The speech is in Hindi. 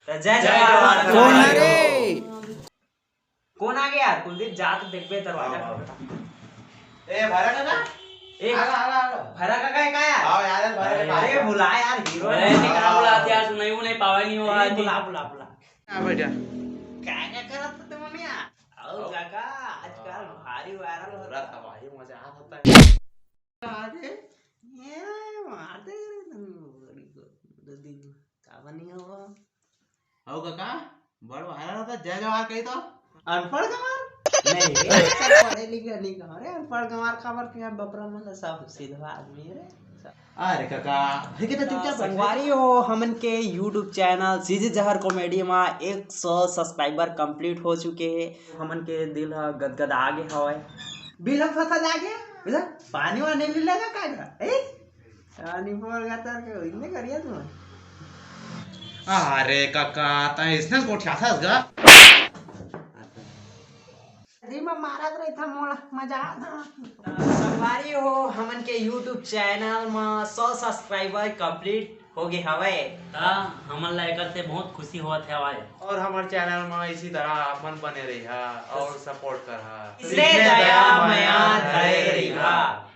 तो जय जवान। कौन है रे? कौन आ गया यार? कुलदीप जा तो देख बे दरवाजा खोल। ए भरा काका ए आगा भरा काका है का यार? आओ यार भरा अरे बुला यार हीरो अरे है। निकला बुलाते यार सुनाई वो नहीं पावा नहीं हुआ बुला बुला बुला। आ बैठा क्या करत तुम ने यार? आओ काका आजकल भारी वायरल हो पूरा रहा है। तबाही मजा आता है आगे ये मारते रे तुम बड़ी को दो दिन का बनी हुआ आओ काका बड़ वायरल होता जय जवान कही तो अनपढ़ गंवार नहीं सब पढ़े लिखे नहीं कह रहे अनपढ़ गंवार खबर के बपरा मतलब सब सीधा आदमी रे। अरे काका है के तो चुपचाप संगवारी हो हमन के YouTube चैनल सीजी जहर कॉमेडी में 100 सब्सक्राइबर कंप्लीट हो चुके हैं। हमन के दिल ह गदगद आगे हवे बिल फसल आगे बुझा पानी वाने नहीं लगा का ए पानी पर गातर के इतने करिया तुम। अरे काका ता इसने कोठिया था गा रीमा मारत रही था मोला मजा आता। संगवारी हो हमन के YouTube चैनल में 100 सब्सक्राइबर कंप्लीट हो गए हवे। ता हमन ला एकर से बहुत खुशी होत है हवाए। और हमारे चैनल में इसी तरह अपन बने रही और सपोर्ट कर इसलिए दया मया धैर्य रहा।